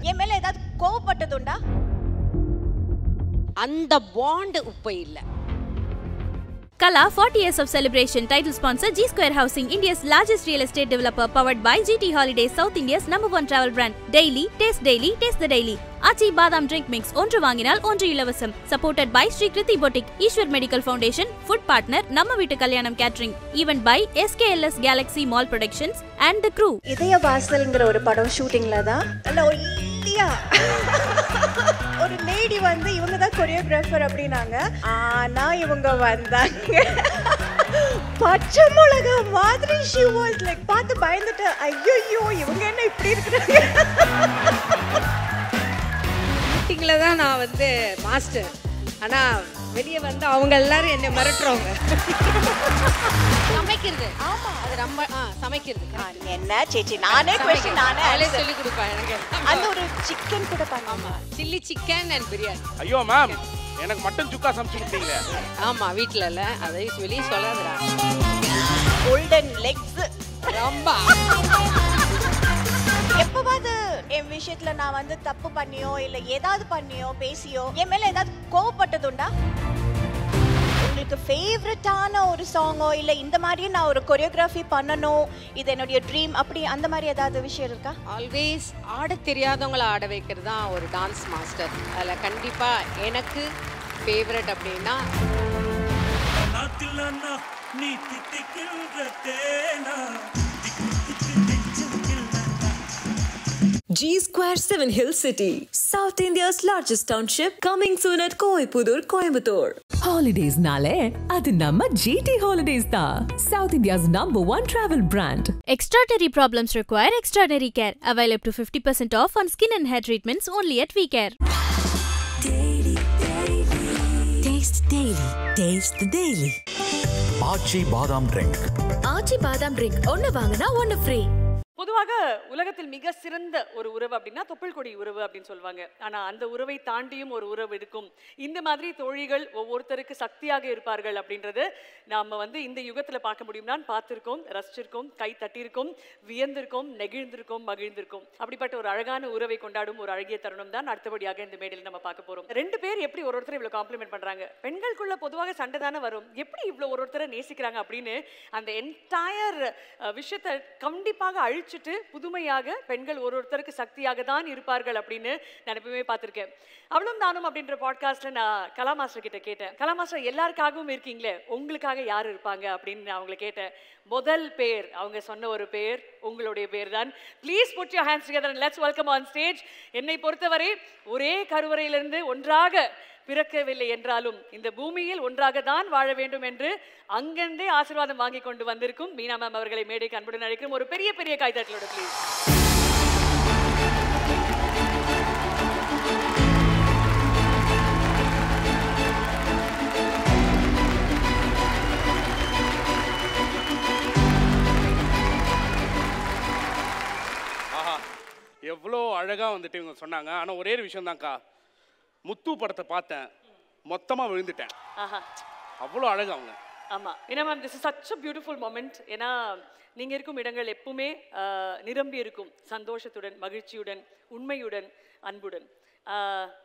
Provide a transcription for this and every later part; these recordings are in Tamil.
என் மேல ஏதாவது கோவப்பட்டதுண்டா? அந்த பாண்ட் இப்ப இல்ல. Kala 40 years of celebration. Title sponsor G Square Housing, India's largest real estate developer, powered by GT Holidays, South India's #1 travel brand. Daily, taste the daily. Achi Badam drink mix. ஒன்று வாங்கினால் ஒன்று இலவசம். Supported by Sri Kriti Boutique, Ishwar Medical Foundation, Food Partner, நம்ம வீட்டு கல்யாணம் Catering. Event by SKLS Galaxy Mall Productions and the crew. இதய வாசல்ங்கிற ஒரு படம் ஷூட்டிங்ல தான் நல்ல ஒல்லியா ஒரு லேடி வந்து இவங்க தான் கொரியோகிராஃபர் அப்படின்னாங்க. ஆனா இவங்க வந்தாங்க பச்சை மிளகா மாதிரி. she was like பார்த்து பயந்துட்டு ஐயோ இவங்க என்ன இப்படி இருக்கிறாங்க. ஷூட்டிங்ல தான் நான் வந்து மாஸ்டர். ஆனா வெளியே வந்து அவங்க எல்லாரும் என்ன மிரட்டுறவங்க. சமைக்கிறது. ஆமா அது ரொம்ப சமைக்கிறது. என்ன சேச்சி நானே क्वेश्चन நானே சொல்லி கொடுப்பேன் எனக்கு. அந்த ஒரு சிக்கன் கூட பண்ணாமா? Chilli chicken and biryani. ஐயோ மேம் எனக்கு மட்டன் சுக்கா சமைச்சு கொடுத்தீங்க. ஆமா வீட்ல இல்ல அதை வெளியே சொல்லாதடா. கோல்டன் லெக்ஸ் ரொம்ப. எப்பவாவது என் விஷயத்துல நான் வந்து தப்பு பண்ணியோ இல்ல ஏதாவது பண்ணியோ பேசியோ என் மேல ஏதாவது கோவப்பட்டதுண்டா? உங்களுக்கு ஃபேவரட்டான ஒரு சாங்கோ இல்ல இந்த மாதிரி நான் ஒரு கொரியோகிராஃபி பண்ணணும் இது என்னுடைய ட்ரீம் அப்படி அந்த மாதிரி ஏதாவது விஷயம் இருக்கா? ஆல்வேஸ் ஆட தெரியாதவங்கள ஆட வைக்கிறது தான் ஒரு டான்ஸ் மாஸ்டர். அதில் கண்டிப்பா எனக்கு ஃபேவரட் அப்படின்னா G Square 7 Hill City, South India's largest township, coming soon at Koipudur, Coimbatore. Holidays nale adu namma GT Holidays da, South India's #1 travel brand. Extraordinary problems require extraordinary care. Avail up to 50% off on skin and hair treatments only at VCare. Daily. Taste daily. Taste the daily. Achi Badam drink. Achi Badam drink. ஒன்னு வாங்குனா ஒன்னு free. பொதுவாக உலகத்தில் மிக சிறந்த ஒரு உறவு அப்படின்னா தொப்புள் கொடி உறவு அப்படின்னு சொல்லுவாங்க. ஆனால் அந்த உறவை தாண்டியும் ஒரு உறவு இருக்கும். இந்த மாதிரி தோழிகள் ஒவ்வொருத்தருக்கு சக்தியாக இருப்பார்கள் அப்படின்றது நாம் வந்து இந்த யுகத்தில் பார்க்க முடியும்னான்னு பார்த்துருக்கோம், ரசிச்சிருக்கோம், கை தட்டியிருக்கோம், வியந்திருக்கோம், நெகிழ்ந்திருக்கோம், மகிழ்ந்திருக்கோம். அப்படிப்பட்ட ஒரு அழகான உறவை கொண்டாடும் ஒரு அழகிய தருணம் தான் அடுத்தபடியாக இந்த மேடையில் நம்ம பார்க்க போகிறோம். ரெண்டு பேர் எப்படி ஒருத்தரை இவ்வளோ காம்ப்ளிமெண்ட் பண்ணுறாங்க. பெண்களுக்குள்ள பொதுவாக சண்டை தானே வரும். எப்படி இவ்வளோ ஒருத்தரை நேசிக்கிறாங்க அப்படின்னு அந்த என்டையர் விஷயத்தை கண்டிப்பாக அழிச்சுட்டு புதுமையாக பெண்கள் ஒருத்தருக்கு சக்தியாக தான் இருப்பார்கள் அப்படின்னு நான் எப்பவுமே பார்த்துருக்கேன். அவளும் நானும் அப்படின்ற பாட்காஸ்ட்ல நான் கலா மாஸ்டர் கிட்ட கேட்டேன். கலா மாஸ்டர் எல்லாருக்காகவும் இருக்கீங்களே, உங்களுக்காக யார் இருப்பாங்க அப்படின்னு நான் அவங்களை கேட்டேன். முதல் பேர் அவங்க சொன்ன ஒரு பேர் உங்களுடைய பேர் தான். Please put your hands together and let's welcome on stage. என்னை பொறுத்தவரை ஒரே கருவறையிலிருந்து ஒன்றாக பிறக்கவில்லை என்றாலும் இந்த பூமியில் ஒன்றாக தான் வாழ வேண்டும் என்று அங்கிருந்தே ஆசீர்வாதம் வாங்கி கொண்டு வந்திருக்கும் மீனா மேம் அவர்களை மேடைக்கு அன்புடன் அழைக்கிறோம். ஒரு பெரிய பெரிய கைதட்டலோட ப்ளீஸ். ஆஹா எவ்வளோ அழகாக வந்துட்டு இவங்க சொன்னாங்க. ஆனால் ஒரே ஒரு விஷயம் தான்க்கா, முத்து படத்தை பார்த்தேன், மொத்தமாக விழுந்துட்டேன். அவ்வளோ அழகு அவங்க. ஆமாம், ஏன்னா ma'am this is such a beautiful moment. ஏன்னா நீங்கள் இருக்கும் இடங்கள் எப்பவுமே நிரம்பி இருக்கும் சந்தோஷத்துடன், மகிழ்ச்சியுடன், உண்மையுடன், அன்புடன்.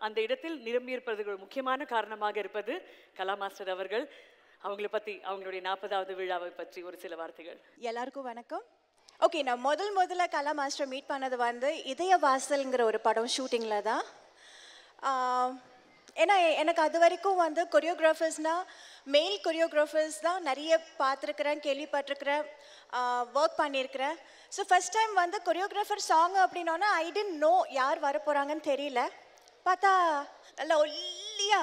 அந்த இடத்தில் நிரம்பி இருப்பதற்கு ஒரு முக்கியமான காரணமாக இருப்பது கலா மாஸ்டர் அவர்கள். அவங்கள பற்றி, அவங்களுடைய 40வது விழாவை பற்றி ஒரு சில வார்த்தைகள். எல்லாருக்கும் வணக்கம். ஓகே, நான் முதல்ல கலா மாஸ்டர் மீட் பண்ணது வந்து இதய வாசல்ங்கிற ஒரு படம் ஷூட்டிங்கில் தான். ஏன்னா எனக்கு அது வரைக்கும் வந்து கொரியோகிராஃபர்ஸ்னால் மெயில் கொரியோகிராஃபர்ஸ் தான் நிறைய பார்த்துருக்குறேன், கேள்விப்பட்டிருக்கிறேன், ஒர்க் பண்ணியிருக்கிறேன். ஸோ ஃபஸ்ட் டைம் வந்து choreographer song அப்படின்னோன்னா I didn't know யார் வர போகிறாங்கன்னு தெரியல. பார்த்தா நல்ல ஒல்லியா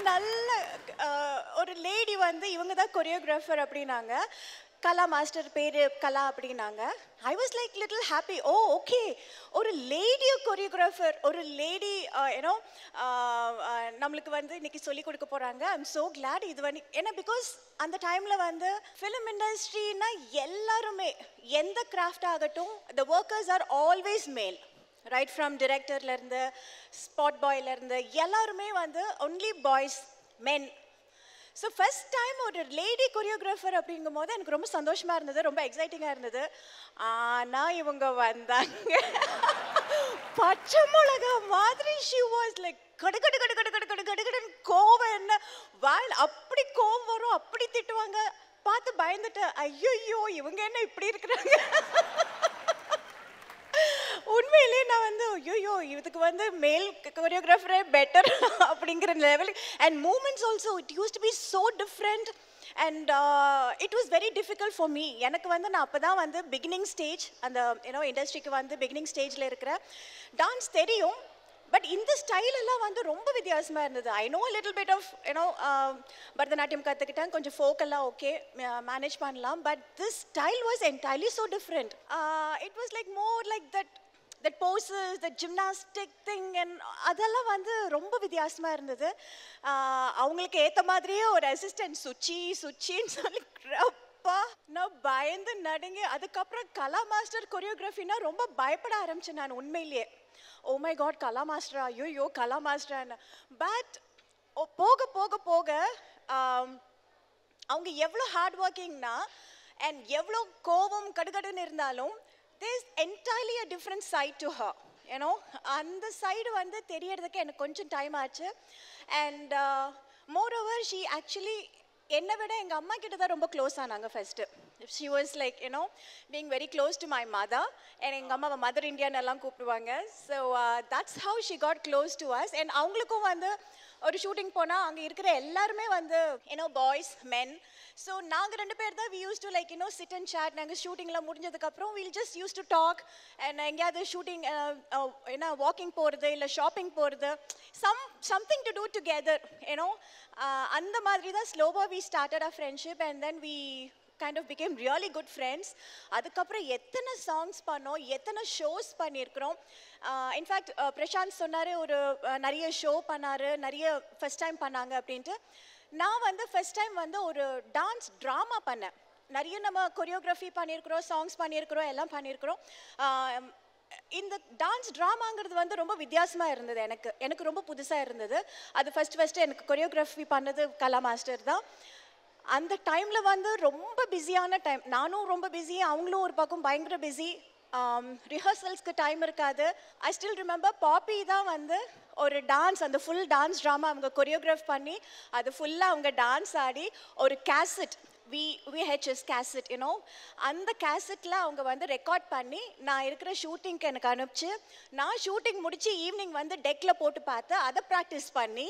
நல்ல ஒரு லேடி வந்து இவங்க தான் கொரியோகிராஃபர் அப்படின்னாங்க. கலா மாஸ்டர் பேர் கலா அப்படின்னாங்க. I was like little happy. Oh okay, ஒரு லேடி கொரியோகிராஃபர், ஒரு லேடி ஏன்னோ நம்மளுக்கு வந்து இன்னைக்கு சொல்லிக் கொடுக்க போகிறாங்க. I am so glad. இது வந்து ஏன்னா பிகாஸ் அந்த டைமில் வந்து ஃபிலிம் இண்டஸ்ட்ரின்னா எல்லாருமே எந்த கிராஃப்ட் ஆகட்டும், த ஒர்க்கர்ஸ் ஆர் ஆல்வேஸ் மேல். ரைட் ஃப்ரம் டிரெக்டர்லேருந்து ஸ்பாட் பாய்லேருந்து எல்லாருமே வந்து ஒன்லி பாய்ஸ், மென். ஸோ ஃபர்ஸ்ட் டைம் ஒரு லேடி கொரியோகிராஃபர் அப்படிங்கும் போது எனக்கு ரொம்ப சந்தோஷமாக இருந்தது, ரொம்ப எக்ஸைட்டிங்காக இருந்தது. ஆனால் இவங்க வந்தாங்க பச்சை மிளகா மாதிரி. ஷி வாஸ் லைக் கடு கடு கடு கடு கடு கடு கடு கடுன்னு கோவம், என்ன வாயில் அப்படி கோவம் வரும், அப்படி திட்டுவாங்க. பார்த்து பயந்துட்டேன், ஐயோ இவங்க என்ன இப்படி இருக்கிறாங்க. உண்மையிலே நான் வந்து ஐயோ இதுக்கு வந்து மேல் கொரியோகிராஃபரே பெட்டர் அப்படிங்கிற level. And moments also it use to be so different and it was very difficult for me. எனக்கு வந்து நான் அப்போ தான் வந்து பிகினிங் ஸ்டேஜ், அந்த இண்டஸ்ட்ரிக்கு வந்து பிகினிங் ஸ்டேஜில் இருக்கிற. டான்ஸ் தெரியும், பட் இந்த ஸ்டைலெல்லாம் வந்து ரொம்ப வித்தியாசமாக இருந்தது. I know little bit of Bharatanatyam கற்றுக்கிட்டேன், கொஞ்சம் ஃபோக்கெல்லாம் ஓகே மேனேஜ் பண்ணலாம். But this style was entirely so different. It was like more like that poses, the gymnastic thing, and அதெல்லாம் வந்து ரொம்ப வித்தியாசமாக இருந்தது. அவங்களுக்கு ஏற்ற மாதிரியே ஒரு அசிஸ்டன்ட் சுச்சின்னு சொல்லி அப்பா நான் பயந்து நடுங்க. அதுக்கப்புறம் கலா மாஸ்டர் கொரியோகிராஃபினா ரொம்ப பயப்பட ஆரம்பிச்சேன் நான் உண்மையிலேயே. ஓ மை காட் கலா மாஸ்டரா, ஐயோ கலா மாஸ்டரான்னு. பட் போக போக போக அவங்க எவ்வளோ ஹார்ட் ஒர்க்கிங்னா அண்ட் எவ்வளோ கோபம் கடுகடுன்னு இருந்தாலும் there's entirely a different side to her, you know. அந்த சைடு வந்து தெரியறதுக்கு எனக்கு கொஞ்சம் டைம் ஆச்சு. அண்ட் moreover she actually என்னை விட எங்கள் அம்மா கிட்ட தான் ரொம்ப க்ளோஸ் ஆனாங்க first. she was like you know being very close to my mother, and எங்கள் அம்மாவை மதர் இந்தியான்னு எல்லாம் கூப்பிடுவாங்க. So that's how she got close to us. and அவங்களுக்கும் வந்து ஒரு ஷூட்டிங் போனால் அங்கே இருக்கிற எல்லாருமே வந்து பாய்ஸ் மென். ஸோ நாங்கள் 2 பேர் தான் we used to like sit and chat. நாங்கள் ஷூட்டிங்லாம் முடிஞ்சதுக்கப்புறம் we'll just used to talk and எங்கேயாவது ஷூட்டிங் வாக்கிங் போகிறது இல்லை ஷாப்பிங் போகிறது, something to do together, அந்த மாதிரி தான் ஸ்லோவாக we started our friendship and then we kind of became really good friends. அதுக்கப்புறம் எத்தனை சாங்ஸ் பண்ணோம், எத்தனை ஷோஸ் பண்ணியிருக்கிறோம். இன்ஃபேக்ட் பிரசாந்த் சொன்னார் ஒரு நிறைய ஷோ பண்ணார், நிறைய ஃபர்ஸ்ட் டைம் பண்ணாங்க அப்படின்ட்டு. நான் வந்து ஃபர்ஸ்ட் டைம் வந்து ஒரு டான்ஸ் ட்ராமா பண்ணேன். நிறைய நம்ம கொரியோகிராஃபி பண்ணியிருக்கிறோம், சாங்ஸ் பண்ணியிருக்கிறோம், எல்லாம் பண்ணியிருக்கிறோம். இந்த டான்ஸ் ட்ராமாங்கிறது வந்து ரொம்ப வித்தியாசமாக இருந்தது. எனக்கு ரொம்ப புதுசாக இருந்தது. அது ஃபஸ்ட்டு எனக்கு கொரியோகிராஃபி பண்ணது கலா மாஸ்டர் தான். அந்த டைமில் வந்து ரொம்ப பிஸியான டைம், நானும் ரொம்ப பிஸி, அவங்களும் ஒரு பக்கம் பயங்கர பிஸி. ரிஹர்சல்ஸ்க்கு டைம் இருக்காது. ஐ ஸ்டில் ரிமெம்பர் பாப்பி தான் வந்து ஒரு டான்ஸ், அந்த ஃபுல் டான்ஸ் ட்ராமா அவங்க கொரியோகிராஃப் பண்ணி அது ஃபுல்லாக அவங்க டான்ஸ் ஆடி ஒரு கேசட், VHS கேசட், அந்த கேசட்டில் அவங்க வந்து ரெக்கார்ட் பண்ணி நான் இருக்கிற ஷூட்டிங்க்கு எனக்கு அனுப்பிச்சு, நான் ஷூட்டிங் முடித்து ஈவினிங் வந்து டெக்கில் போட்டு பார்த்து அதை ப்ராக்டிஸ் பண்ணி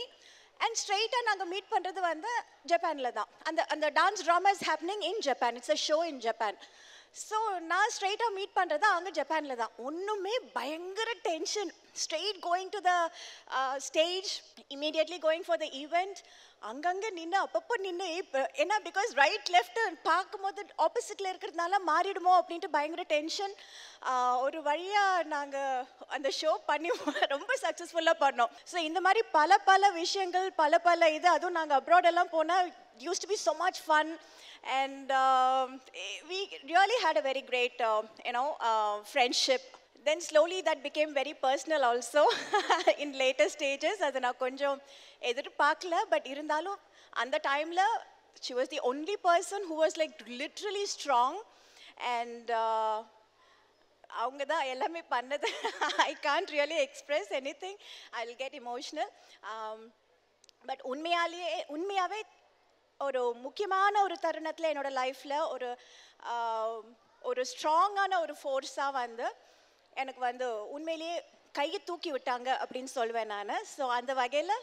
அண்ட் ஸ்ட்ரெயிட்டாக நாங்கள் மீட் பண்ணுறது வந்து ஜப்பானில் தான். அந்த dance drama is happening in Japan, it's a show in Japan. So நான் ஸ்ட்ரெயிட்டாக மீட் பண்ணுறது அங்கே ஜப்பானில் தான். ஒன்றுமே பயங்கர tension. Straight going to the stage, immediately going for the event. அங்கங்கே நின்று அப்பப்போ நின்று இப்போ ஏன்னா பிகாஸ் ரைட் லெஃப்ட் பார்க்கும்போது ஆப்போசிட்டில் இருக்கிறதுனால மாறிடுமோ அப்படின்ட்டு பயங்கர டென்ஷன். ஒரு வழியாக நாங்கள் அந்த ஷோ பண்ணி ரொம்ப சக்ஸஸ்ஃபுல்லாக பண்ணோம். ஸோ இந்த மாதிரி பல விஷயங்கள், பல இது, அதுவும் நாங்கள் அப்ராடெல்லாம் போனால் used to be so much fun and we really had a very great friendship. Then slowly that became very personal also in later stages. அது நான் கொஞ்சம் எதிர்பார்க்கல, பட் இருந்தாலும் அந்த டைமில் she was the only person who was like literally strong and அவங்க தான் எல்லாமே பண்ணது. I can't really express anything, I'll get emotional. But உண்மையாகவே ஒரு முக்கியமான ஒரு தருணத்தில் என்னோடய லைஃப்பில் ஒரு ஸ்ட்ராங்கான ஒரு ஃபோர்ஸாக வந்து எனக்கு வந்து உண்மையிலேயே கையை தூக்கி விட்டாங்க அப்படின்னு சொல்லுவேன் நான். ஸோ அந்த வகையில்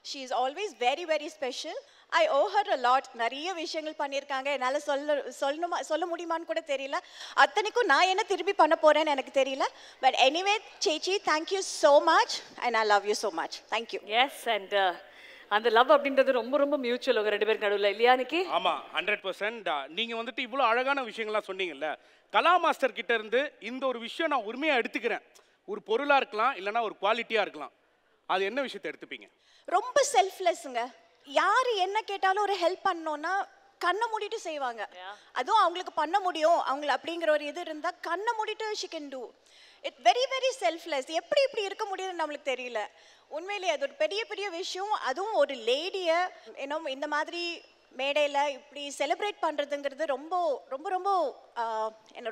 she is always very very special. I owe her a lot. நிறைய விஷயங்கள் பண்ணியிருக்காங்க, என்னால் சொல்ல முடியுமான்னு கூட தெரியல. அத்தனைக்கும் நான் என்ன திருப்பி பண்ண போகிறேன்னு எனக்கு தெரியல. பட் எனிவே சேச்சி, thank you so much and I love you so much. Thank you. Yes, and அந்த லவ் அப்படின்றது ரொம்ப ரொம்ப மியூச்சுவல் உங்க 2 பேருக்கு நடுவில், இல்லையா நிக்கி? ஆமாம், 100%. நீங்கள் வந்துட்டு இவ்வளோ அழகான விஷயங்கள்லாம் சொன்னீங்கல்ல, கலா மாஸ்டர் கிட்ட இருந்து இந்த ஒரு விஷயம் நான் உரிமையாக எடுத்துக்கிறேன். ஒரு பொருளாக இருக்கலாம், இல்லைனா ஒரு குவாலிட்டியாக இருக்கலாம். அது என்ன விஷயத்தை எடுத்துப்பீங்க? ரொம்ப செல்ஃப்லெஸ்ஸுங்க. யார் என்ன கேட்டாலும் ஒரு ஹெல்ப் பண்ணோன்னா கண்ணை மூடிட்டு செய்வாங்க. அதுவும் அவங்களுக்கு பண்ண முடியும் அவங்கள அப்படிங்கிற ஒரு இது இருந்தால் கண்ணை மூடிட்டு she can do. It very very selfless. எப்படி இப்படி இருக்க முடியுதுன்னு நம்மளுக்கு தெரியல. உண்மையிலேயே அது ஒரு பெரிய விஷயம். அதுவும் ஒரு லேடியை இந்த மாதிரி மேடையில் இப்படி செலிப்ரேட் பண்ணுறதுங்கிறது ரொம்ப ரொம்ப ரொம்ப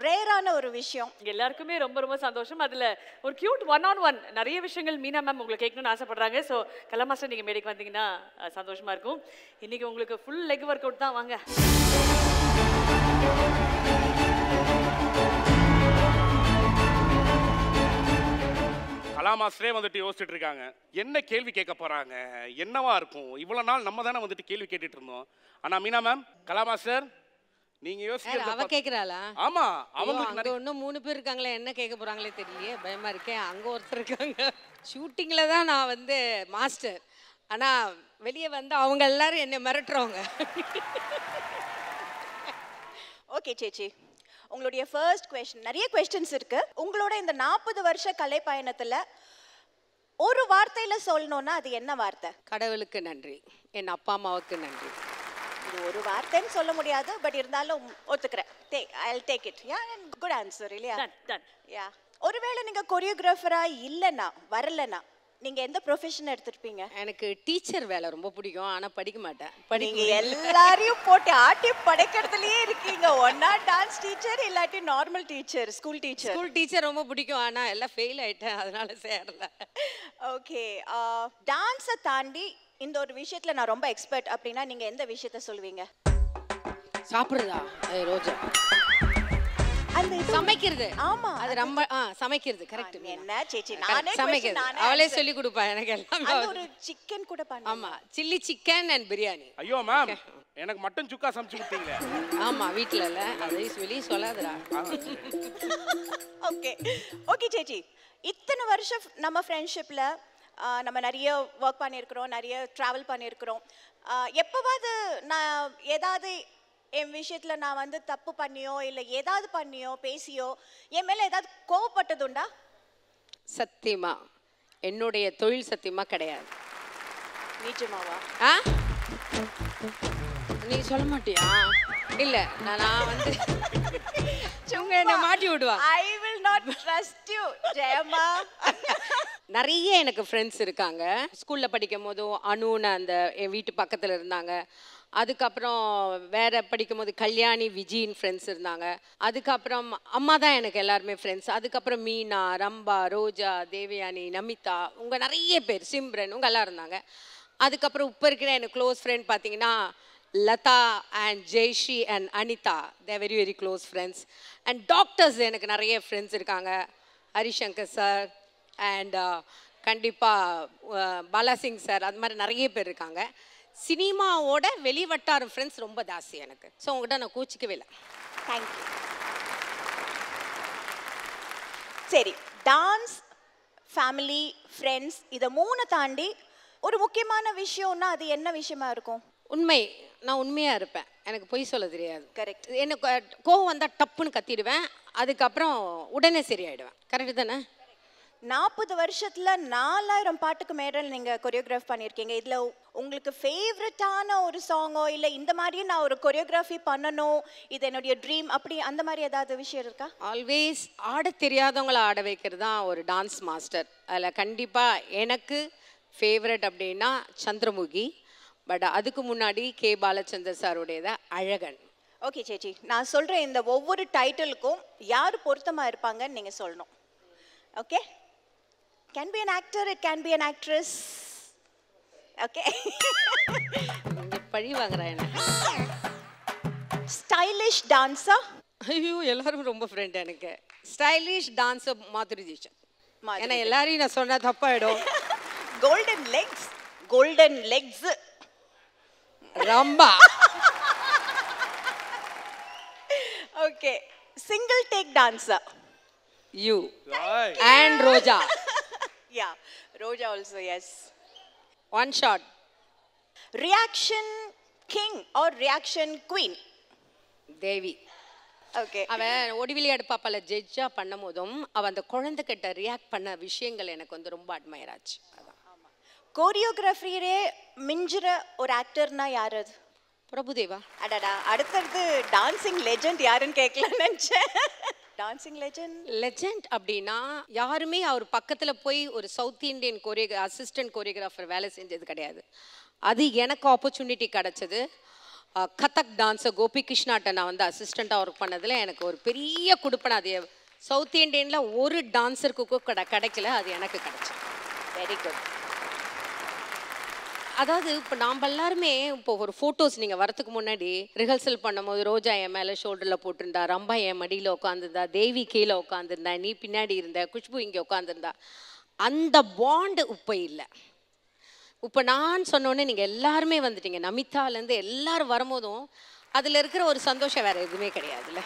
ரேரான ஒரு விஷயம். எல்லாருக்குமே ரொம்ப ரொம்ப சந்தோஷம். அதில் ஒரு கியூட் 1-on-1 நிறைய விஷயங்கள் மீனா மேம் உங்களை கேட்கணும்னு ஆசைப்படுறாங்க. ஸோ கலா மாஸ்டர் நீங்கள் மேடைக்கு வந்தீங்கன்னா சந்தோஷமாக இருக்கும். இன்றைக்கி உங்களுக்கு ஃபுல் லெக் ஒர்க் அவுட் தான். வாங்க. கலா மாஸ்டரே வந்துட்டு யோசிச்சுட்டு இருக்காங்க, என்ன கேள்வி கேட்க போறாங்க, என்னவா இருக்கும். இவ்வளவு நாள் நம்ம தானே வந்துட்டு கேள்வி கேட்டுட்டு இருந்தோம். ஆனா மீனா மேம், கலா மாஸ்டர் நீங்க யோசிக்கிறது அவ கேக்குறாளா? ஆமா, அவங்க இன்னும் 3 பேர் இருக்காங்களே, என்ன கேட்க போறாங்களே தெரியலையே, பயமா இருக்கே. அங்க ஒருத்தர் இருக்காங்க. ஷூட்டிங்ல தான் நான் வந்து மாஸ்டர், ஆனா வெளியே வந்து அவங்க எல்லாரும் என்ன மிரட்டுறவங்க. ஓகே சேச்சி, உங்களுடைய ஃபர்ஸ்ட் கொஸ்டின், நிறைய கொஸ்டின்ஸ் இருக்கு. உங்களோட இந்த 40 வருஷ கலை பயணத்துல ஒரு வார்த்தையில சொல்லணும்னா அது என்ன வார்த்தை? கடவுளுக்கு நன்றி, என் அப்பா அம்மாவுக்கு நன்றி. இது ஒரு வார்த்தைன்னு சொல்ல முடியாது, பட் இருந்தாலும் ஒத்துக்கிறேன். I'll take it. Yeah, good answer இல்லையா? Done. Yeah. ஒருவேளை நீங்க கொரியோகிராஃபரா இல்லைன்னா, வரலன்னா நீங்க எந்த ப்ரொஃபஷன் எடுத்திருப்பீங்க? எனக்கு டீச்சர் வேலை ரொம்ப பிடிக்கும், ஆனா படிக்க மாட்டேன். நீங்க எல்லாரையும் போட்டு ஆட்டி படைக்கிறதுலயே இருக்கீங்க. ஒன்னா டான்ஸ் டீச்சர், இல்லாட்டி normal teacher, school teacher. School teacher ரொம்ப பிடிக்கும், ஆனா எல்லாம் ஃபெயில் ஆயிட்டேன், அதனால சேரல. ஓகே, டான்ஸை தாண்டி இந்த ஒரு விஷயத்துல நான் ரொம்ப எக்ஸ்பர்ட் அப்படின்னா நீங்க எந்த விஷயத்த சொல்லுவீங்க? சாப்பிடுறதா? ரோஜா. அந்த சமைக்கிறது. ஆமா, அது ரொம்ப சமைக்கிறது. கரெக்ட். என்ன சேச்சி, நானே சமைக்கிறது அவளே சொல்லி கொடுப்பா எனக்கு எல்லாம். அந்த ஒரு சிக்கன் கூட பண்ணு. ஆமா, சில்லி சிக்கன் அண்ட் பிரியாணி. ஐயோ மேம், எனக்கு மட்டன் சுக்கா சமைச்சு கொடுத்தீங்களே. ஆமா, வீட்ல இல்ல, அதை வெளியே சொல்லாதடா. ஓகே ஓகே சேச்சி, இத்தனை வருஷம் நம்ம ஃப்ரெண்ட்ஷிப்ல நம்ம நிறைய ஒர்க் பண்ணியிருக்கிறோம், நிறைய ட்ராவல் பண்ணியிருக்கிறோம். எப்போவாது நான் ஏதாவது என் விஷயத்தில் நான் வந்து தப்பு பண்ணியோ இல்லை ஏதாவது பண்ணியோ பேசியோ என் மேலே ஏதாவது கோவப்பட்டதுண்டா? சத்தியமா என்னுடைய தொழில் சத்தியமா கிடையாது. நிஜமாவா? நீ சொல்ல மாட்டியா? இல்ல, நான் வந்து சும்மா என்ன மாட்டி விடுவா. I will not trust you, Jayamma. நிறைய எனக்கு ஃப்ரெண்ட்ஸ் இருக்காங்க. ஸ்கூல்ல படிக்கும் போதும் அனுன்னு அந்த என் வீட்டு பக்கத்துல இருந்தாங்க. அதுக்கப்புறம் வேற படிக்கும் போது கல்யாணி, விஜின்னு ஃப்ரெண்ட்ஸ் இருந்தாங்க. அதுக்கப்புறம் அம்மா தான் எனக்கு எல்லாருமே ஃப்ரெண்ட்ஸ். அதுக்கப்புறம் மீனா, ரம்பா, ரோஜா, தேவயானி, நமிதா, உங்க நிறைய பேர், சிம்ரன், உங்க எல்லாம் இருந்தாங்க. அதுக்கப்புறம் இப்போ இருக்கிற எனக்கு க்ளோஸ் ஃப்ரெண்ட் பார்த்தீங்கன்னா Latha and Jayashree and Anitha, they very very close friends. And doctors எனக்கு நிறைய ஃப்ரெண்ட்ஸ் இருக்காங்க. ஹரிசங்கர் சார் அண்ட் கண்டிப்பாக பாலாசிங் சார், அது மாதிரி நிறைய பேர் இருக்காங்க. சினிமாவோட வெளிவட்டார ஃப்ரெண்ட்ஸ் ரொம்ப ஜாஸ்தி எனக்கு. ஸோ உங்கள்கிட்ட நான் கோச்சிக்கவே இல்லை. தேங்க்யூ. சரி, டான்ஸ், ஃபேமிலி, ஃப்ரெண்ட்ஸ், இதை 3 தாண்டி ஒரு முக்கியமான விஷயம்னா அது என்ன விஷயமா இருக்கும்? உண்மை. நான் உண்மையாக இருப்பேன், எனக்கு பொய் சொல்ல தெரியாது. கரெக்ட். எனக்கு கோவம் வந்தால் டப்புன்னு கத்திடுவேன், அதுக்கப்புறம் உடனே சரியாயிடுவேன். கரெக்டு தானே? 40 வருஷத்துல 4000 பாட்டுக்கு மேல நீங்க கொரியோகிராஃப் பண்ணியிருக்கீங்க. இதுல உங்களுக்கு ஃபேவரட்டான ஒரு சாங்கோ இல்லை இந்த மாதிரியே நான் ஒரு கொரியோகிராஃபி பண்ணணும், இது என்னுடைய ட்ரீம், அப்படி அந்த மாதிரி ஏதாவது விஷயம் இருக்கா? ஆல்வேஸ் ஆட தெரியாதவங்களை ஆட வைக்கிறது தான் ஒரு டான்ஸ் மாஸ்டர். அதில் கண்டிப்பாக எனக்கு ஃபேவரட் அப்படின்னா சந்திரமுகி. பட் அதுக்கு முன்னாடி கே பாலச்சந்தர் சாருடையத அழகன். ஓகே சேச்சி, நான் சொல்கிறேன், இந்த ஒவ்வொரு டைட்டிலுக்கும் யார் பொருத்தமாக இருப்பாங்கன்னு நீங்கள் சொல்லணும். Okay? Can be an actor, it can be an actress. Okay? பழி வாங்குறா என்ன? ஸ்டைலிஷ் டான்ஸா? ஐயோ, எல்லாரும் ரொம்ப ஃப்ரெண்ட் எனக்கு. Stylish dancer Madhuri Dixit. ஏன்னா எல்லாரையும் நான் சொன்னா தப்பாயிடும். Golden legs, golden legs. Rambha. Okay, single take டான்ஸா? You and Roja. Yeah, Roja also, yes. One shot. Reaction king or reaction queen? Devi. Okay. அவன் ஒடி விளையாடு பாப்பால ஜட்ஜா பண்ணும் போதும் அவன் அந்த குழந்தை கிட்ட ரியாக்ட் பண்ண விஷயங்கள் எனக்கு வந்து ரொம்ப அட்மையர் ஆச்சு. அதான். கோரியோகிராஃபியரே மிஞ்சுற ஒரு ஆக்டர்னா யார் அது? பிரபுதேவா. அடடா, அடுத்தது டான்சிங் லெஜெண்ட் யாருன்னு கேட்கலான்னு நினச்சேன். டான்சிங் லெஜெண்ட் அப்படின்னா யாருமே அவர் பக்கத்தில் போய் ஒரு சவுத் இண்டியன் அசிஸ்டன்ட் கோரியோகிராஃபர் வேலை செஞ்சது கிடையாது. அது எனக்கு ஆப்பர்ச்சுனிட்டி கிடச்சிது. கதக் டான்ஸர் கோபி கிருஷ்ணாட்ட நான் வந்து அசிஸ்டண்ட்டாக ஒர்க் பண்ணதில் எனக்கு ஒரு பெரிய கொடுப்பனை. அது சவுத் இண்டியனில் ஒரு டான்ஸருக்கு கிடைக்கல, அது எனக்கு கிடைச்சி. Very good. அதாவது இப்போ நாம் எல்லாருமே இப்போ ஒரு ஃபோட்டோஸ் நீங்கள் வரத்துக்கு முன்னாடி ரிஹர்சல் பண்ணும்போது ரோஜா என் மேலே ஷோல்டரில் போட்டிருந்தா, ரம்பா என் மடியில் உட்காந்துருந்தா, தேவி கீழே உட்காந்துருந்தா, நீ பின்னாடி இருந்த, குஷ்பு இங்கே உட்காந்துருந்தா, அந்த பாண்டு இப்போ இல்லை. இப்போ நான் சொன்னோன்னே நீங்கள் எல்லாருமே வந்துட்டீங்க, நமிதாலேருந்து எல்லாரும் வரும்போதும் அதில் இருக்கிற ஒரு சந்தோஷம் வேறு எதுவுமே கிடையாதுல்ல.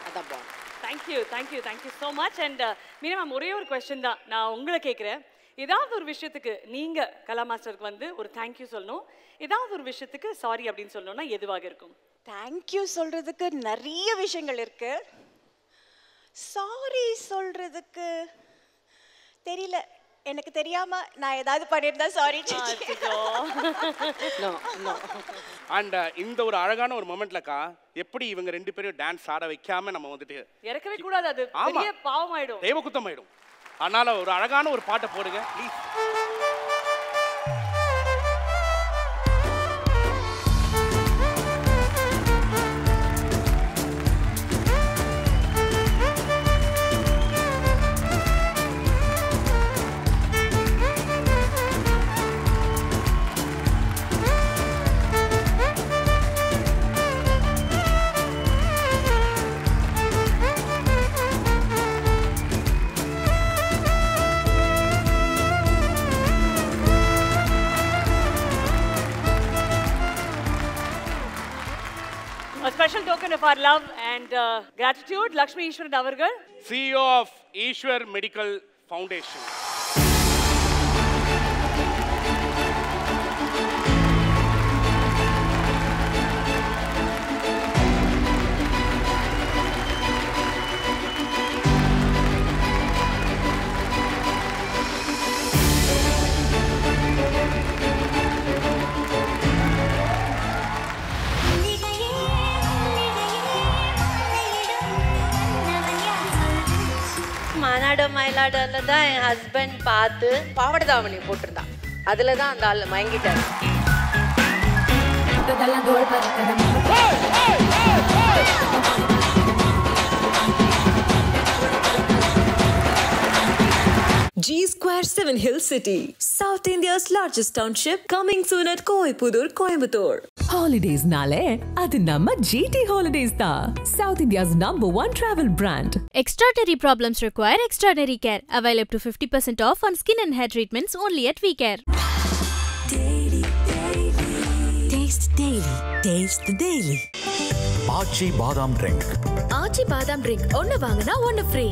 அதான் bond. Thank you so much. And Meena ma'am, ஒரே ஒரு கொஸ்டின் தான் நான் உங்களை கேட்குறேன். ஏதாவது ஒரு விஷயத்துக்கு நீங்கள் கலா மாஸ்டருக்கு வந்து ஒரு தேங்க்யூ சொல்லணும், ஏதாவது ஒரு விஷயத்துக்கு சாரி அப்படின்னு சொல்லணும்னா எதுவாக இருக்கும்? தேங்க்யூ சொல்கிறதுக்கு நிறைய விஷயங்கள் இருக்கு. சாரி சொல்கிறதுக்கு தெரியல. எனக்கு தெரியாம நான் ஏதாவது பண்ணியிருந்தா சாரி. அண்ட் இந்த ஒரு அழகான ஒரு மொமெண்ட்லக்கா எப்படி இவங்க 2 பேரும் டான்ஸ் ஆட வைக்காம நம்ம வந்துட்டு இறக்கவே கூடாது, அது பெரிய பாவம் ஆயிடும், தெய்வ குத்தம் ஆயிடும். அதனால ஒரு அழகான ஒரு பாட்டை போடுங்க please. A special token of our love and gratitude, Lakshmi Ishwaran avargal, CEO of Ishwar Medical Foundation. Maanada Mayilaada தான் என் ஹஸ்பண்ட் பார்த்து பாவாடை தாவணி போட்டிருந்தான், அதில் தான் அந்த ஆள் மயங்கிட்டார். G Square 7 Hill City, South India's largest township, coming soon at Koipudur, Coimbatore. Holidays nale, adu namma GT Holidays da, South India's #1 travel brand. Extraordinary problems require extraordinary care. Avail up to 50% off on skin and hair treatments only at VCare. Daily, taste daily, taste the daily. ஆச்சி பாதாம் ட்ரிங்க். ஆச்சி பாதாம் ட்ரிங்க் ஒன்னு வாங்குனா ஒன்னு ஃப்ரீ.